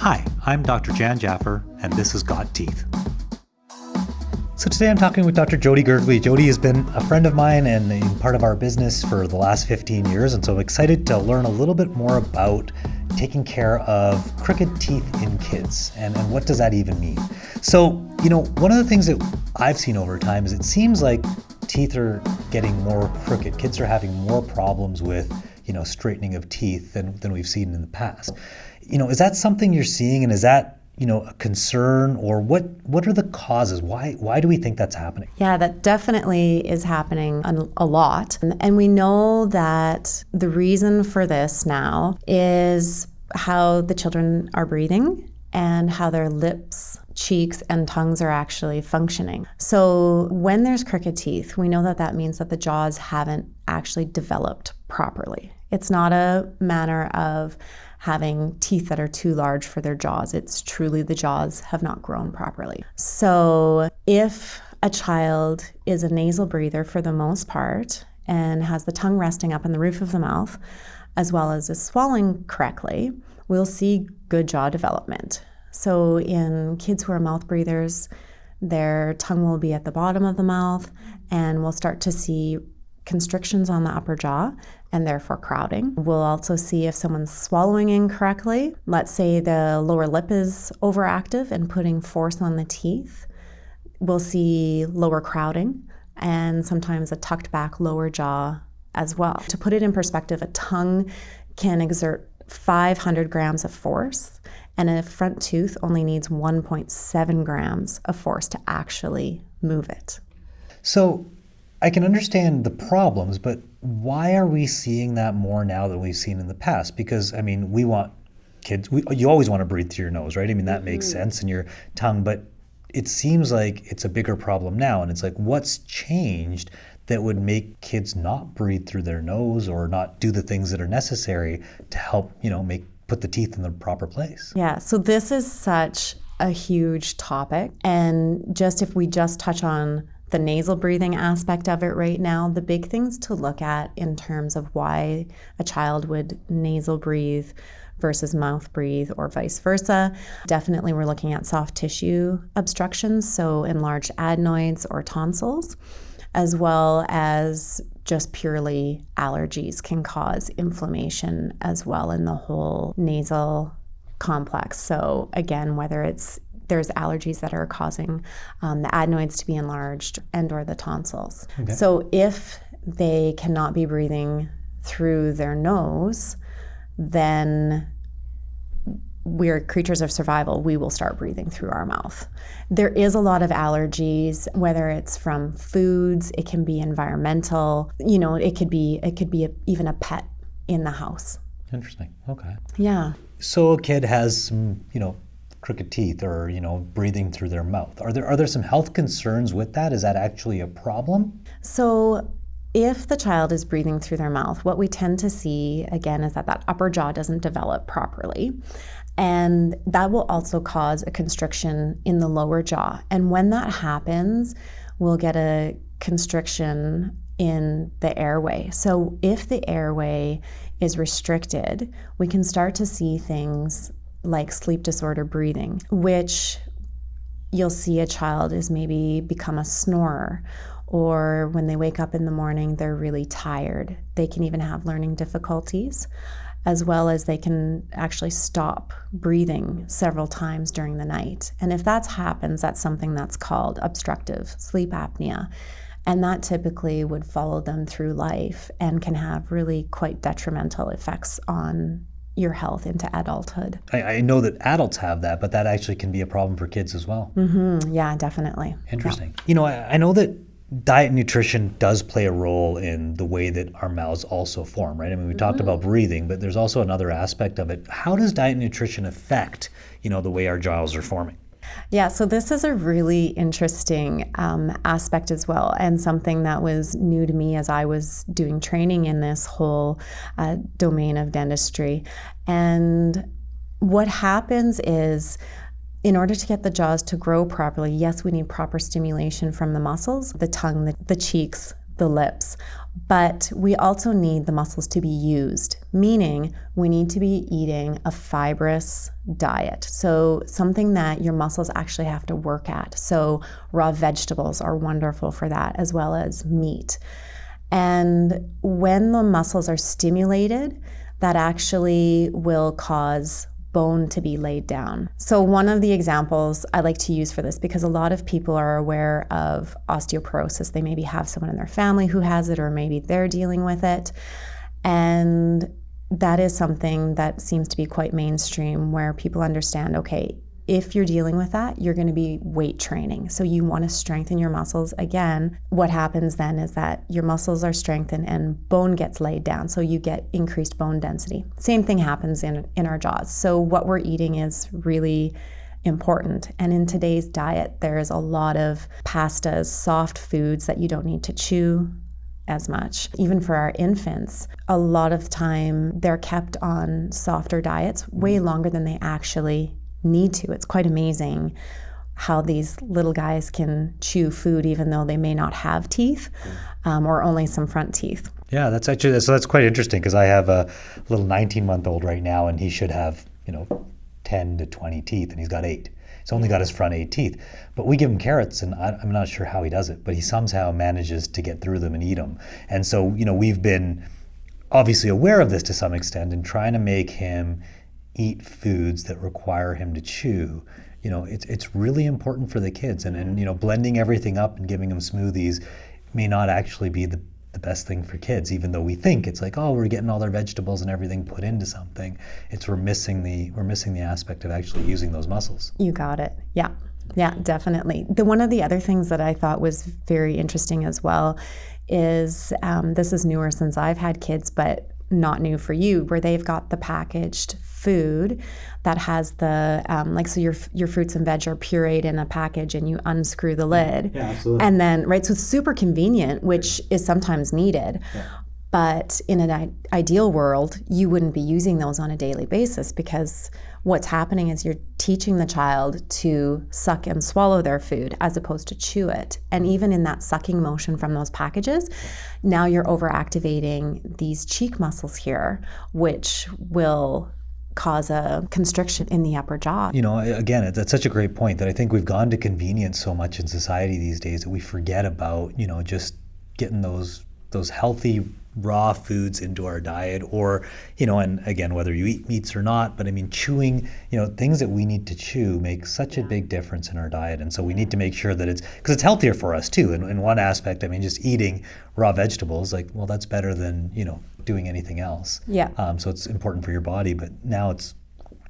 Hi, I'm Dr. Jan Jaffer, and this is Got Teeth. So today I'm talking with Dr. Jodi Gergely. Jodi has been a friend of mine and part of our business for the last 15 years, and so I'm excited to learn a little bit more about taking care of crooked teeth in kids, and what does that even mean? So, one of the things that I've seen over time is it seems like teeth are getting more crooked. Kids are having more problems with, straightening of teeth than we've seen in the past. Is that something you're seeing, and is that a concern, or what are the causes? Why do we think that's happening? Yeah, that definitely is happening a lot. And we know that the reason for this now is how the children are breathing and how their lips, cheeks, and tongues are actually functioning. So when there's crooked teeth, we know that means that the jaws haven't actually developed properly. It's not a matter of having teeth that are too large for their jaws. It's truly the jaws have not grown properly. So if a child is a nasal breather for the most part and has the tongue resting up in the roof of the mouth, as well as is swallowing correctly, we'll see good jaw development. So in kids who are mouth breathers, their tongue will be at the bottom of the mouth, and we'll start to see constrictions on the upper jaw and therefore crowding. We'll also see if someone's swallowing incorrectly. Let's say the lower lip is overactive and putting force on the teeth. We'll see lower crowding and sometimes a tucked back lower jaw as well. To put it in perspective, a tongue can exert 500 grams of force, and a front tooth only needs 1.7 grams of force to actually move it. So I can understand the problems, but why are we seeing that more now than we've seen in the past? Because, we want kids, you always want to breathe through your nose, right? That makes sense in your tongue, but it seems like it's a bigger problem now. And it's like, what's changed that would make kids not breathe through their nose or not do the things that are necessary to help, put the teeth in the proper place? Yeah, so this is such a huge topic. And if we just touch on the nasal breathing aspect of it right now, the big things to look at in terms of why a child would nasal breathe versus mouth breathe or vice versa. Definitely we're looking at soft tissue obstructions, so enlarged adenoids or tonsils, as well as just purely allergies can cause inflammation as well in the whole nasal complex. So again, whether there's allergies that are causing the adenoids to be enlarged and or the tonsils. Okay. So if they cannot be breathing through their nose, then we're creatures of survival. We will start breathing through our mouth. There is a lot of allergies, whether it's from foods, it can be environmental, it could be even a pet in the house. Interesting. Okay. Yeah. So a kid has some, crooked teeth or, breathing through their mouth. Are there some health concerns with that? Is that actually a problem? So if the child is breathing through their mouth, what we tend to see, again, is that upper jaw doesn't develop properly. And that will also cause a constriction in the lower jaw. And when that happens, we'll get a constriction in the airway. So if the airway is restricted, we can start to see things like sleep disorder breathing, which you'll see a child is maybe become a snorer, or when they wake up in the morning, they're really tired. They can even have learning difficulties, as well as they can actually stop breathing several times during the night. And if that happens, that's something that's called obstructive sleep apnea. And that typically would follow them through life and can have really quite detrimental effects on your health into adulthood. I know that adults have that, but that actually can be a problem for kids as well. Mm-hmm. Yeah, definitely. Interesting. Yeah. I know that diet and nutrition does play a role in the way that our mouths also form, right? We talked about breathing, but there's also another aspect of it. How does diet and nutrition affect, the way our jaws are forming? Yeah, so this is a really interesting aspect as well, and something that was new to me as I was doing training in this whole domain of dentistry. And what happens is, in order to get the jaws to grow properly, yes, we need proper stimulation from the muscles, the tongue, the cheeks, the lips. But we also need the muscles to be used, meaning we need to be eating a fibrous diet. So something that your muscles actually have to work at. So raw vegetables are wonderful for that, as well as meat. And when the muscles are stimulated, that actually will cause bone to be laid down. So one of the examples I like to use for this, because a lot of people are aware of osteoporosis. They maybe have someone in their family who has it, or maybe they're dealing with it. And that is something that seems to be quite mainstream, where people understand, okay, if you're dealing with that, you're going to be weight training. So you want to strengthen your muscles. Again, what happens then is that your muscles are strengthened and bone gets laid down. So you get increased bone density. Same thing happens in our jaws. So what we're eating is really important. And in today's diet, there's a lot of pastas, soft foods that you don't need to chew as much. Even for our infants, a lot of time they're kept on softer diets way longer than they actually need to. It's quite amazing how these little guys can chew food even though they may not have teeth, or only some front teeth. Yeah, that's quite interesting, because I have a little 19-month-old right now, and he should have 10 to 20 teeth, and he's got 8. He's only got his front 8 teeth, but we give him carrots, and I'm not sure how he does it, but he somehow manages to get through them and eat them. And so we've been obviously aware of this to some extent, and trying to make him eat foods that require him to chew. It's really important for the kids, and blending everything up and giving them smoothies may not actually be the best thing for kids, even though we think it's like, oh, we're getting all their vegetables and everything put into something. We're missing the aspect of actually using those muscles. You got it. Yeah, definitely. One of the other things that I thought was very interesting as well is, this is newer since I've had kids, but not new for you, where they've got the packaged food that has the so your fruits and veg are pureed in a package, and you unscrew the lid. Yeah, absolutely. And then so it's super convenient, which is sometimes needed. Yeah. But in an ideal world, you wouldn't be using those on a daily basis, because what's happening is you're teaching the child to suck and swallow their food as opposed to chew it. And even in that sucking motion from those packages, now you're overactivating these cheek muscles here, which will cause a constriction in the upper jaw. Again, that's such a great point, that I think we've gone to convenience so much in society these days that we forget about, just getting those healthy raw foods into our diet, or and again, whether you eat meats or not, but I mean, chewing, things that we need to chew make such a big difference in our diet. And so we need to make sure that because it's healthier for us too. And in one aspect, I mean, just eating raw vegetables, that's better than doing anything else. Yeah. So it's important for your body, but now it's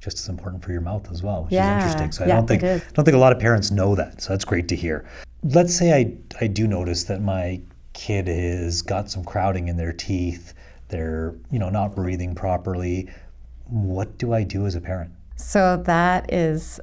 just as important for your mouth as well, which is interesting. So I don't think a lot of parents know that. So that's great to hear. Let's say I do notice that my kid has got some crowding in their teeth, they're not breathing properly. What do I do as a parent? So that is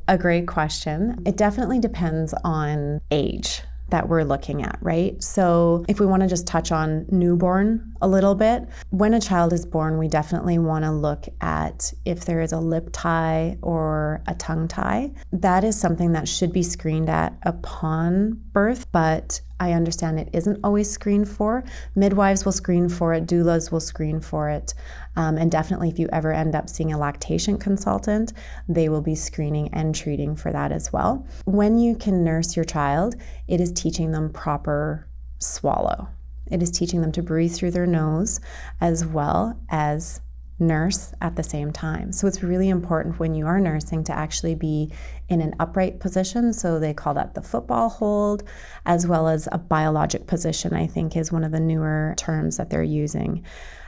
a great question. It definitely depends on age that we're looking at, right? So if we want to just touch on newborn a little bit, when a child is born, we definitely want to look at if there is a lip tie or a tongue tie. That is something that should be screened at upon birth, but I understand it isn't always screened for. Midwives will screen for it, doulas will screen for it, and definitely if you ever end up seeing a lactation consultant, they will be screening and treating for that as well. When you can nurse your child, it is teaching them proper swallow. It is teaching them to breathe through their nose as well as nurse at the same time. So it's really important when you are nursing to actually be in an upright position. So they call that the football hold, as well as a biologic position, I think is one of the newer terms that they're using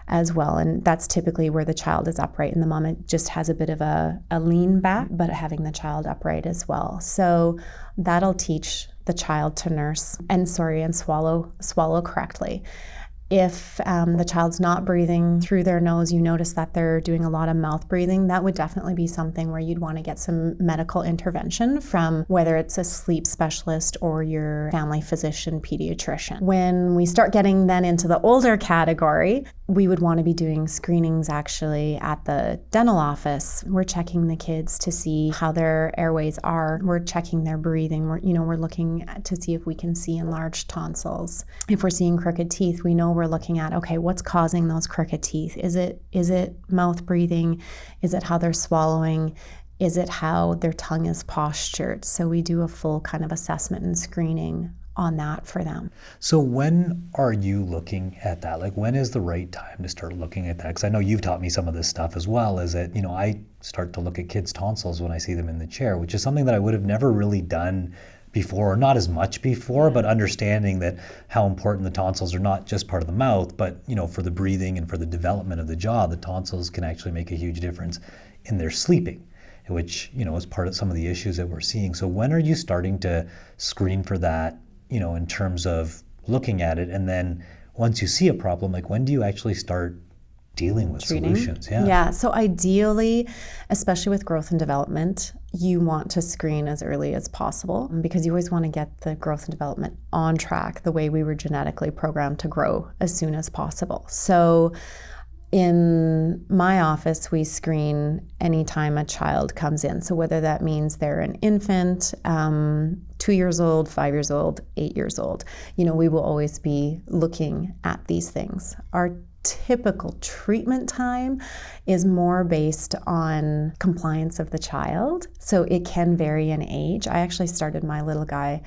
as well. And that's typically where the child is upright and the mom just has a bit of a lean back, but having the child upright as well. So that'll teach the child to nurse and swallow correctly. If the child's not breathing through their nose, you notice that they're doing a lot of mouth breathing, that would definitely be something where you'd want to get some medical intervention from whether it's a sleep specialist or your family physician pediatrician. When we start getting then into the older category, we would want to be doing screenings actually at the dental office. We're checking the kids to see how their airways are. We're checking their breathing. We're looking to see if we can see enlarged tonsils. If we're seeing crooked teeth, we know we're looking at, okay, what's causing those crooked teeth? Is it mouth breathing? Is it how they're swallowing? Is it how their tongue is postured? So we do a full kind of assessment and screening on that for them. So when are you looking at that? Like, when is the right time to start looking at that? Because I know you've taught me some of this stuff as well, is that, I start to look at kids' tonsils when I see them in the chair, which is something that I would have never really done before, or not as much before, but understanding that how important the tonsils are, not just part of the mouth, but, for the breathing and for the development of the jaw, the tonsils can actually make a huge difference in their sleeping, which, is part of some of the issues that we're seeing. So when are you starting to screen for that, in terms of looking at it? And then once you see a problem, like, when do you actually start dealing with treating solutions? Yeah. So ideally, especially with growth and development, you want to screen as early as possible, because you always want to get the growth and development on track the way we were genetically programmed to grow as soon as possible. So in my office, we screen anytime a child comes in. So whether that means they're an infant, 2 years old, 5 years old, 8 years old, we will always be looking at these things. Our typical treatment time is more based on compliance of the child. So it can vary in age. I actually started my little guy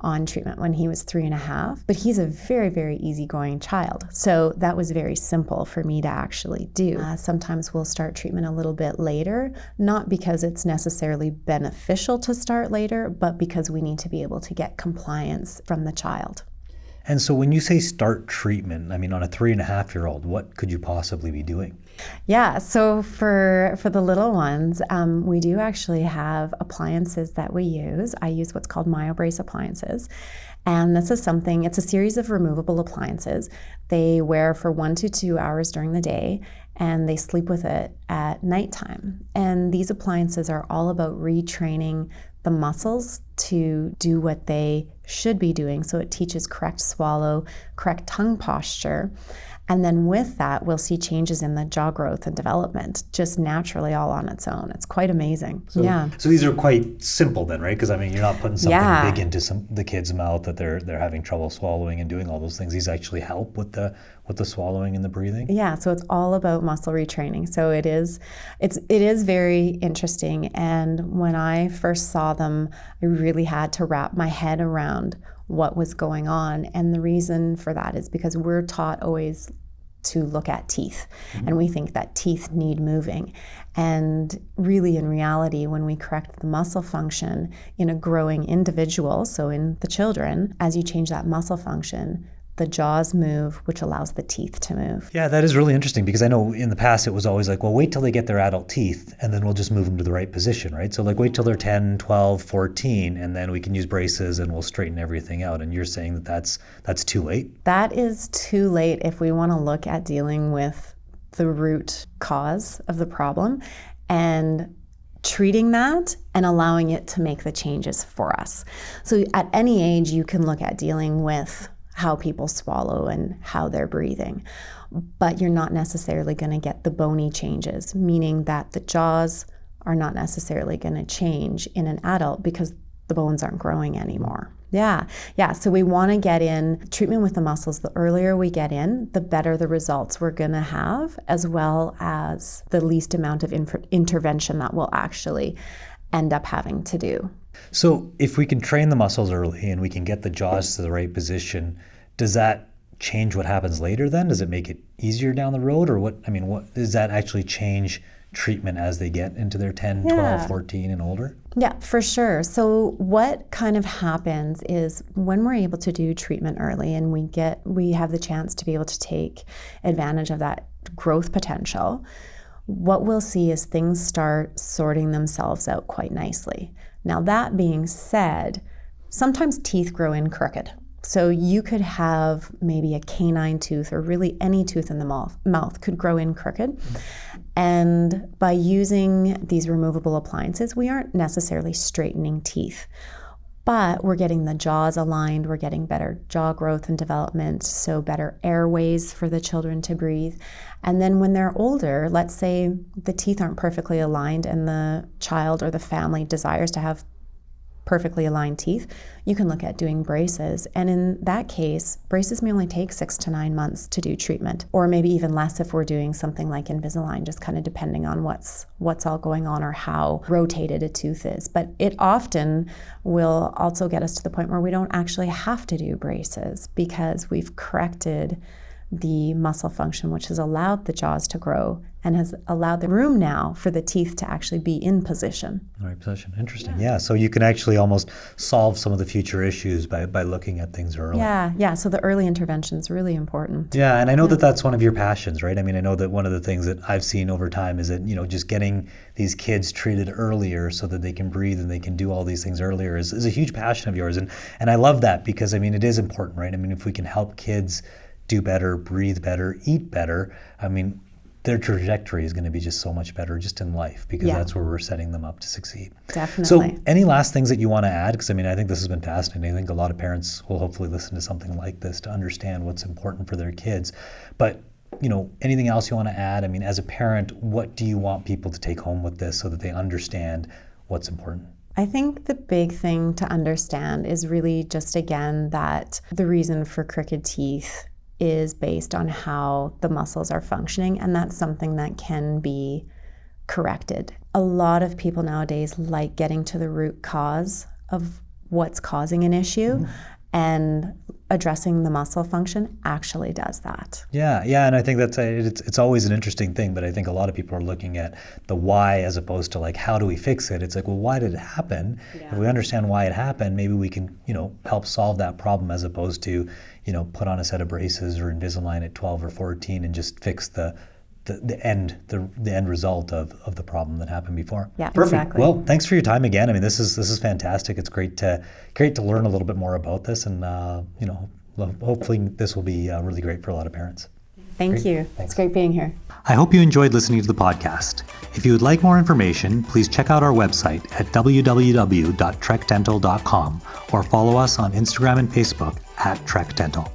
on treatment when he was 3.5, but he's a very, very easygoing child. So that was very simple for me to actually do. Sometimes we'll start treatment a little bit later, not because it's necessarily beneficial to start later, but because we need to be able to get compliance from the child. And so when you say start treatment, on a 3.5-year-old, what could you possibly be doing? Yeah, so for the little ones, we do actually have appliances that we use. I use what's called MyoBrace appliances. And this is it's a series of removable appliances. They wear for 1 to 2 hours during the day, and they sleep with it at nighttime. And these appliances are all about retraining the muscles to do what they should be doing. So it teaches correct swallow, correct tongue posture. And then with that, we'll see changes in the jaw growth and development just naturally all on its own. It's quite amazing. So these are quite simple then, right? Because you're not putting something big into the kid's mouth that they're having trouble swallowing and doing all those things. These actually help with the swallowing and the breathing. Yeah, so it's all about muscle retraining. So it is very interesting. And when I first saw them, I really had to wrap my head around what was going on. And the reason for that is because we're taught always to look at teeth, and we think that teeth need moving. And really, in reality, when we correct the muscle function in a growing individual, so in the children, as you change that muscle function, the jaws move, which allows the teeth to move. Yeah, that is really interesting, because I know in the past it was always like, well, wait till they get their adult teeth and then we'll just move them to the right position, right? So wait till they're 10, 12, 14, and then we can use braces and we'll straighten everything out. And you're saying that that's too late? That is too late if we want to look at dealing with the root cause of the problem and treating that and allowing it to make the changes for us. So at any age, you can look at dealing with how people swallow and how they're breathing. But you're not necessarily going to get the bony changes, meaning that the jaws are not necessarily going to change in an adult because the bones aren't growing anymore. Yeah. So we want to get in treatment with the muscles. The earlier we get in, the better the results we're going to have, as well as the least amount of intervention that we'll actually end up having to do. So if we can train the muscles early and we can get the jaws to the right position, does that change what happens later then? Does it make it easier down the road? Or what does that actually change treatment as they get into their 10, 12, 14 and older? Yeah, for sure. So what kind of happens is when we're able to do treatment early and we have the chance to be able to take advantage of that growth potential, what we'll see is things start sorting themselves out quite nicely. Now, that being said, sometimes teeth grow in crooked. So you could have maybe a canine tooth, or really any tooth in the mouth could grow in crooked. And by using these removable appliances, we aren't necessarily straightening teeth. But we're getting the jaws aligned, we're getting better jaw growth and development, so better airways for the children to breathe. And then when they're older, let's say the teeth aren't perfectly aligned and the child or the family desires to have perfectly aligned teeth, you can look at doing braces. And in that case, braces may only take 6 to 9 months to do treatment, or maybe even less if we're doing something like Invisalign, just kind of depending on what's all going on or how rotated a tooth is. But it often will also get us to the point where we don't actually have to do braces because we've corrected the muscle function, which has allowed the jaws to grow and has allowed the room now for the teeth to actually be in position. Right position. Interesting. Yeah. So you can actually almost solve some of the future issues by looking at things early. Yeah. So the early intervention is really important. Yeah. And I know that that's one of your passions, right? I mean, I know that one of the things that I've seen over time is that, just getting these kids treated earlier so that they can breathe and they can do all these things earlier is a huge passion of yours. And I love that because, I mean, it is important, right? I mean, if we can help kids do better, breathe better, eat better, I mean, their trajectory is going to be just so much better just in life because that's where we're setting them up to succeed. Definitely. So any last things that you want to add? Because I mean, I think this has been fascinating. I think a lot of parents will hopefully listen to something like this to understand what's important for their kids. But anything else you want to add? I mean, as a parent, what do you want people to take home with this so that they understand what's important? I think the big thing to understand is really just, again, that the reason for crooked teeth is based on how the muscles are functioning, and that's something that can be corrected. A lot of people nowadays like getting to the root cause of what's causing an issue, and addressing the muscle function actually does that. Yeah, and I think that's it's always an interesting thing, but I think a lot of people are looking at the why as opposed to like, how do we fix it? It's like, well, why did it happen? Yeah. If we understand why it happened, maybe we can, help solve that problem as opposed to, put on a set of braces or Invisalign at 12 or 14 and just fix the end result of the problem that happened before. Yeah, perfect. Exactly. Well, thanks for your time again. I mean, this is fantastic. It's great to learn a little bit more about this, and hopefully this will be really great for a lot of parents. Thank you. Thanks. It's great being here. I hope you enjoyed listening to the podcast. If you would like more information, please check out our website at www.trecdental.com or follow us on Instagram and Facebook at TREC Dental.